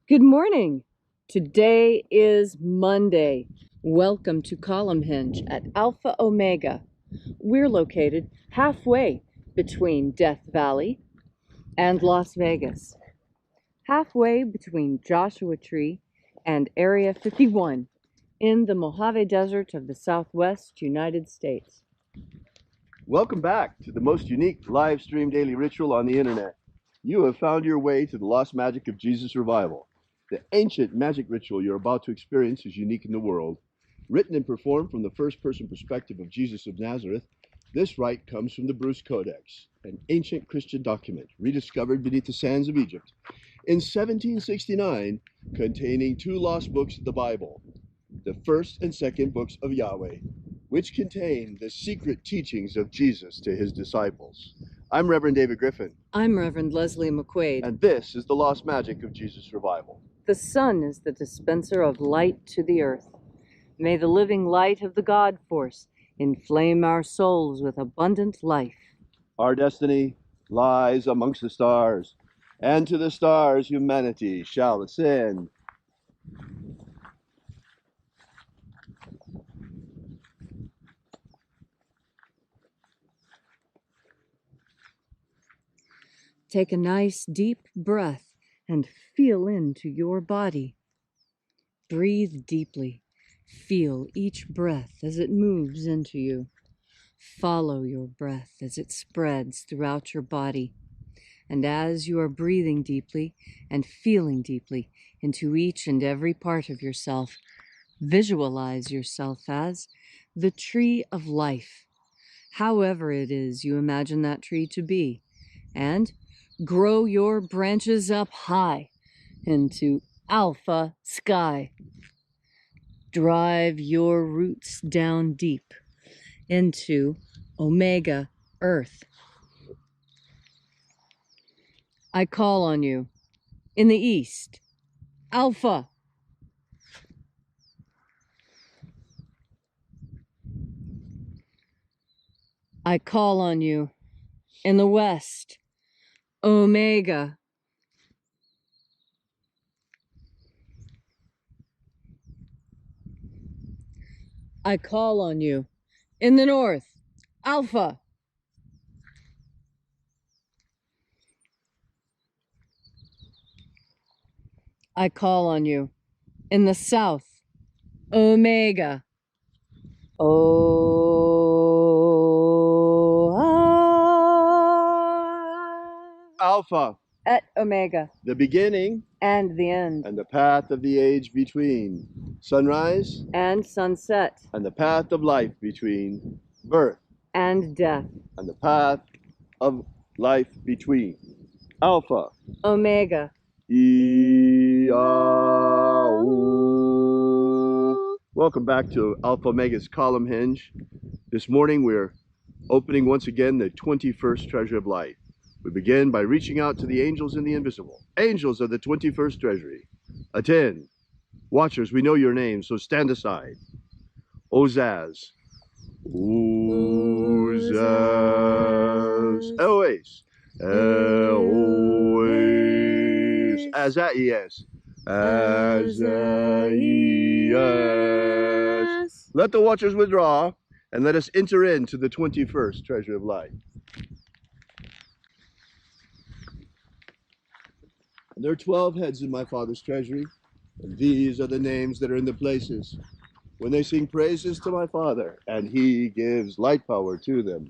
Good morning. Today is Monday. Welcome to Column Hinge at Alpha Omega. We're located halfway between Death Valley and Las Vegas. Halfway between Joshua Tree and Area 51 in the Mojave Desert of the Southwest United States. Welcome back to the most unique live stream daily ritual on the internet. You have found your way to the lost magic of Jesus revival. The ancient magic ritual you're about to experience is unique in the world. Written and performed from the first-person perspective of Jesus of Nazareth, this rite comes from the Bruce Codex, an ancient Christian document rediscovered beneath the sands of Egypt in 1769, containing two lost books of the Bible, the first and second books of Yahweh, which contain the secret teachings of Jesus to his disciples. I'm Reverend David Griffin. I'm Reverend Leslie McQuade. And this is the lost magic of Jesus revival. The sun is the dispenser of light to the earth. May the living light of the God force inflame our souls with abundant life. Our destiny lies amongst the stars, and to the stars humanity shall ascend. Take a nice deep breath and feel into your body. Breathe deeply. Feel each breath as it moves into you. Follow your breath as it spreads throughout your body. And as you are breathing deeply and feeling deeply into each and every part of yourself, visualize yourself as the tree of life, however it is you imagine that tree to be, and grow your branches up high into alpha sky. Drive your roots down deep into omega earth. I call on you in the east, alpha. I call on you in the west, omega. I call on you in the north, alpha. I call on you in the south, omega. Alpha, at omega, the beginning and the end, and the path of the age between, sunrise and sunset, and the path of life between, birth and death, and the path of life between. Alpha, omega, IAOE. Welcome back to Alpha Omega's Column Hinge. This morning we're opening once again the 21st Treasure of Light. We begin by reaching out to the angels in the invisible. Angels of the 21st Treasury. Attend. Watchers, we know your names, so stand aside. Ozaz. Ozaz. Eloes. Eloes. Azaias. Azaias. Let the watchers withdraw, and let us enter into the 21st Treasure of Light. There are 12 heads in my Father's treasury, and these are the names that are in the places when they sing praises to my Father, and he gives light power to them.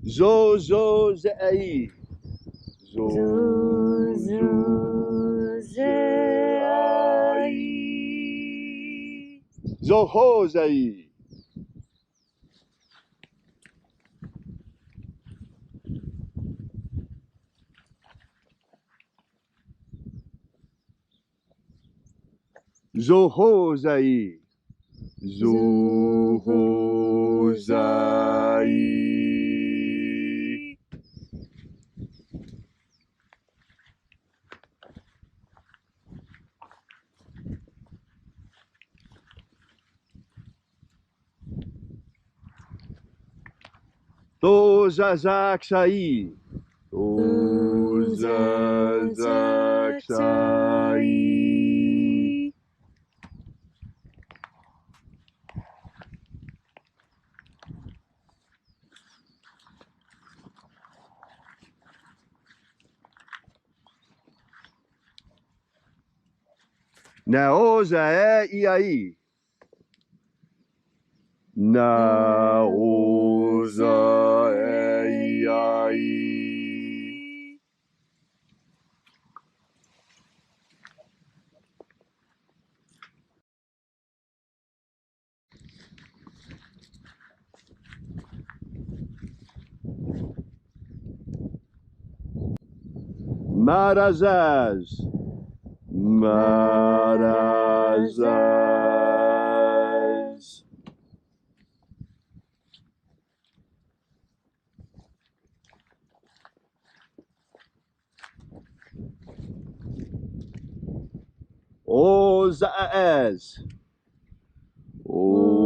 Zo, zo, ze'ai. Zo, zo, ze'ai. Zo, ho, ze'ai. Zohozai. Zohozai. Tozazaksai. Tozazaksai. IAOE I. IAOE I. Marazaz. Marazaz. Ozaaz. Ozaaz.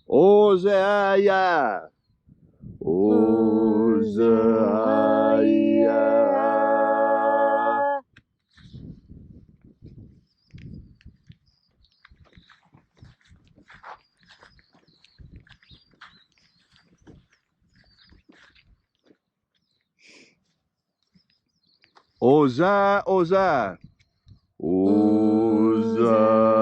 Ozaaya. Ozaaya. Oza, Oza. Oza,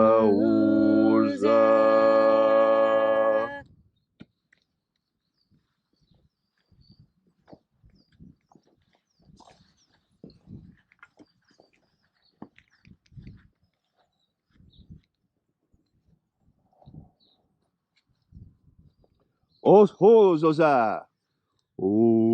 Oza. Oza. Oza.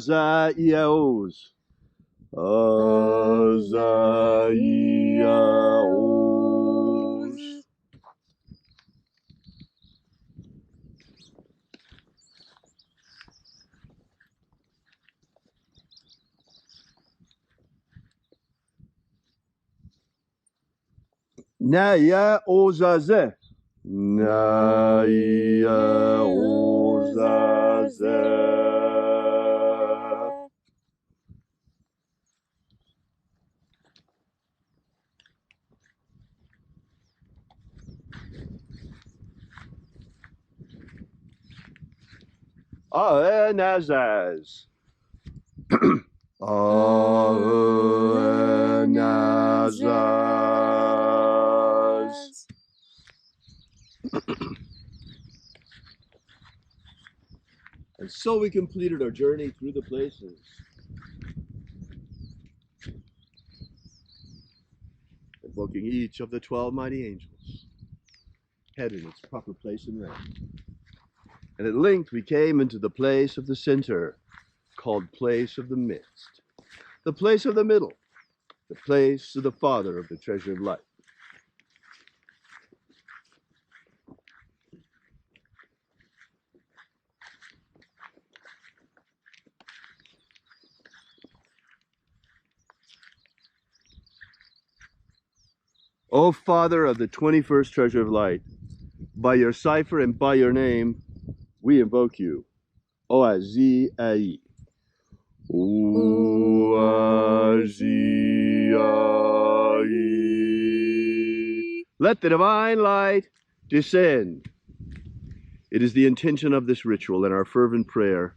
Azaios. Azaios. Naya Ozaze. Naya Ozaze. Aenazaz. Aenazaz. And so we completed our journey through the places, invoking each of the 12 mighty angels, head in its proper place and rank. And at length we came into the place of the center, called place of the midst, the place of the middle, the place of the Father of the treasure of life. O Father of the 21st treasure of light, by your cipher and by your name, we invoke you. Oazi-ai. Oazi-ai. Let the divine light descend. It is the intention of this ritual and our fervent prayer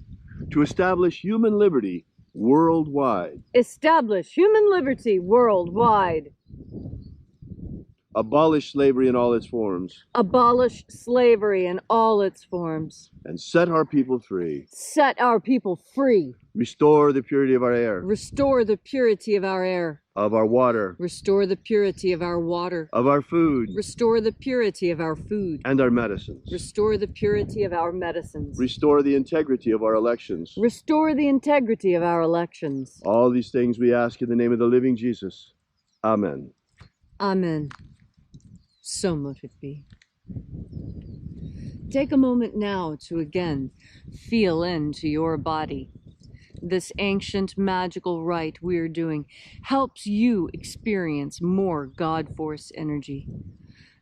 to establish human liberty worldwide. Establish human liberty worldwide. Abolish slavery in all its forms. Abolish slavery in all its forms. And set our people free. Set our people free. Restore the purity of our air. Restore the purity of our air. Of our water. Restore the purity of our water. Of our food. Restore the purity of our food. And our medicines. Restore the purity of our medicines. Restore the integrity of our elections. Restore the integrity of our elections. All these things we ask in the name of the living Jesus. Amen. Amen. So mote it be. Take a moment now to again feel into your body. This ancient magical rite we're doing helps you experience more God Force energy.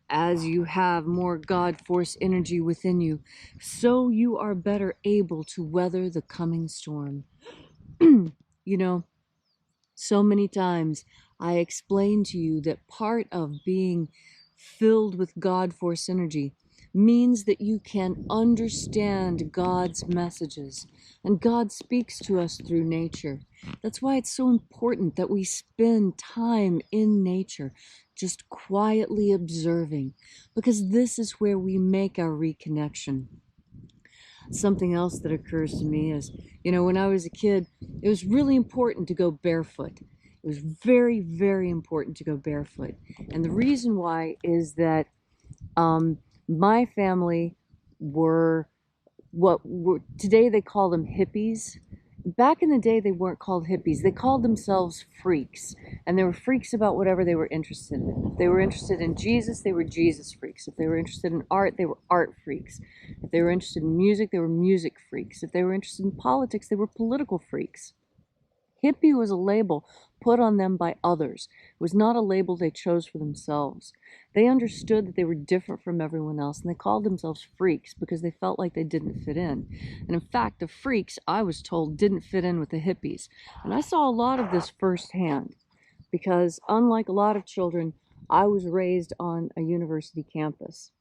As you have more God Force energy within you, so you are better able to weather the coming storm. You know, so many times I explain to you that part of being filled with God Force energy means that you can understand God's messages, and God speaks to us through nature. That's why it's so important that we spend time in nature, just quietly observing, because this is where we make our reconnection. Something else that occurs to me is, you know, when I was a kid, it was really important to go barefoot. It was very, very important to go barefoot. And the reason why is that my family were today they call them hippies. Back in the day, they weren't called hippies. They called themselves freaks. And they were freaks about whatever they were interested in. If they were interested in Jesus, they were Jesus freaks. If they were interested in art, they were art freaks. If they were interested in music, they were music freaks. If they were interested in politics, they were political freaks. Hippie was a label put on them by others. It was not a label they chose for themselves. They understood that they were different from everyone else, and they called themselves freaks because they felt like they didn't fit in. And in fact, the freaks, I was told, didn't fit in with the hippies. And I saw a lot of this firsthand because, unlike a lot of children, I was raised on a university campus.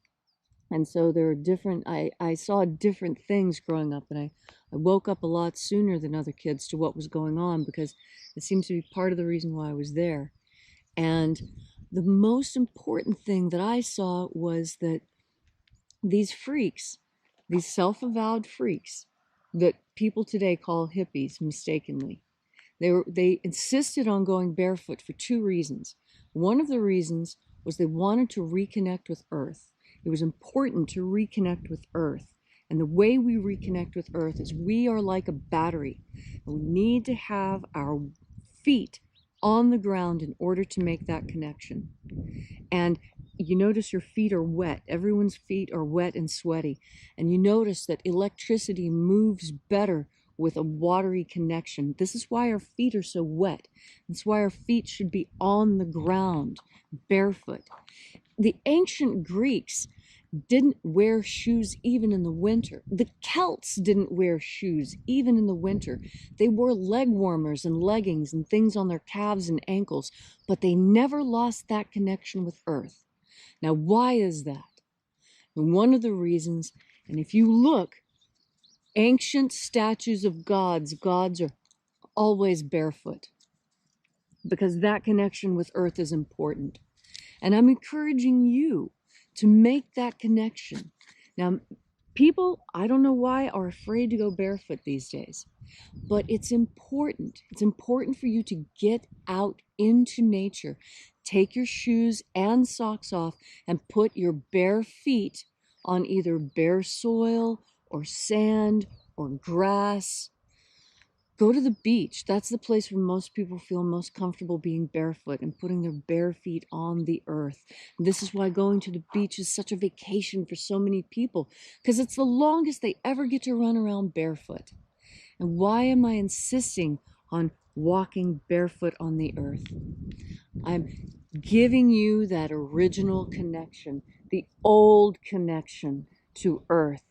And so there are different, I saw different things growing up, and I woke up a lot sooner than other kids to what was going on because it seems to be part of the reason why I was there. And the most important thing that I saw was that these freaks, these self-avowed freaks that people today call hippies mistakenly, they insisted on going barefoot for two reasons. One of the reasons was they wanted to reconnect with Earth. It was important to reconnect with Earth. And the way we reconnect with Earth is we are like a battery. And we need to have our feet on the ground in order to make that connection. And you notice your feet are wet. Everyone's feet are wet and sweaty. And you notice that electricity moves better with a watery connection. This is why our feet are so wet. That's why our feet should be on the ground, barefoot. The ancient Greeks didn't wear shoes even in the winter. The Celts didn't wear shoes even in the winter. They wore leg warmers and leggings and things on their calves and ankles, but they never lost that connection with Earth. Now, why is that? And one of the reasons, and if you look, ancient statues of gods are always barefoot because that connection with Earth is important. And I'm encouraging you to make that connection. Now, people, I don't know why, are afraid to go barefoot these days, but it's important. It's important for you to get out into nature. Take your shoes and socks off and put your bare feet on either bare soil or sand or grass. Go to the beach. That's the place where most people feel most comfortable being barefoot and putting their bare feet on the earth. And this is why going to the beach is such a vacation for so many people, because it's the longest they ever get to run around barefoot. And why am I insisting on walking barefoot on the earth? I'm giving you that original connection, the old connection to earth,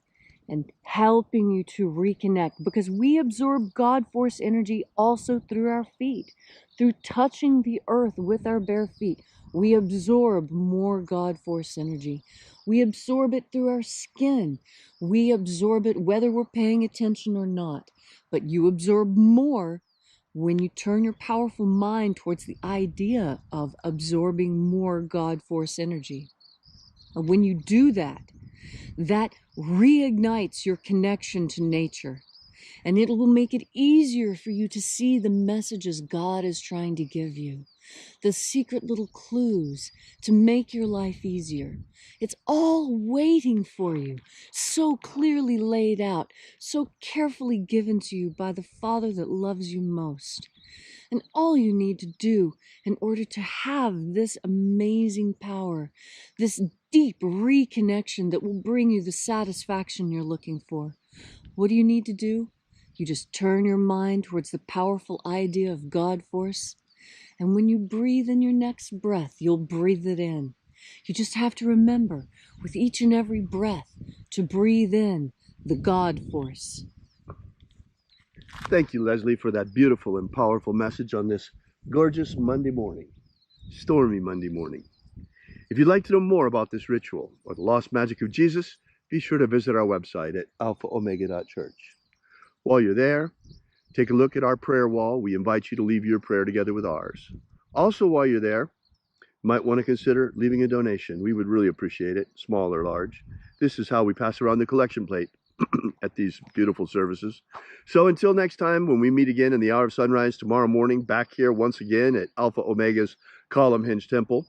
and helping you to reconnect, because we absorb God Force energy also through our feet. Through touching the earth with our bare feet, we absorb more God Force energy. We absorb it through our skin. We absorb it whether we're paying attention or not. But you absorb more when you turn your powerful mind towards the idea of absorbing more God force energy. And when you do that, that reignites your connection to nature. And it will make it easier for you to see the messages God is trying to give you, the secret little clues to make your life easier. It's all waiting for you, so clearly laid out, so carefully given to you by the Father that loves you most. And all you need to do in order to have this amazing power, this deep reconnection that will bring you the satisfaction you're looking for, what do you need to do? You just turn your mind towards the powerful idea of God force. And when you breathe in your next breath, you'll breathe it in. You just have to remember with each and every breath to breathe in the God force. Thank you, Leslie, for that beautiful and powerful message on this gorgeous Monday morning, stormy Monday morning. If you'd like to know more about this ritual or the lost magic of Jesus, be sure to visit our website at alphaomega.church. While you're there, take a look at our prayer wall. We invite you to leave your prayer together with ours. Also, while you're there, you might want to consider leaving a donation. We would really appreciate it, small or large. This is how we pass around the collection plate at these beautiful services. So until next time, when we meet again in the hour of sunrise tomorrow morning, back here once again at Alpha Omega's Column Hinge Temple,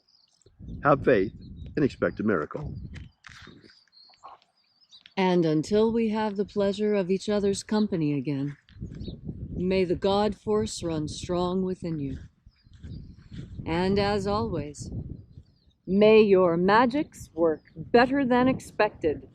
have faith and expect a miracle. And until we have the pleasure of each other's company again, may the God force run strong within you. And as always, may your magics work better than expected.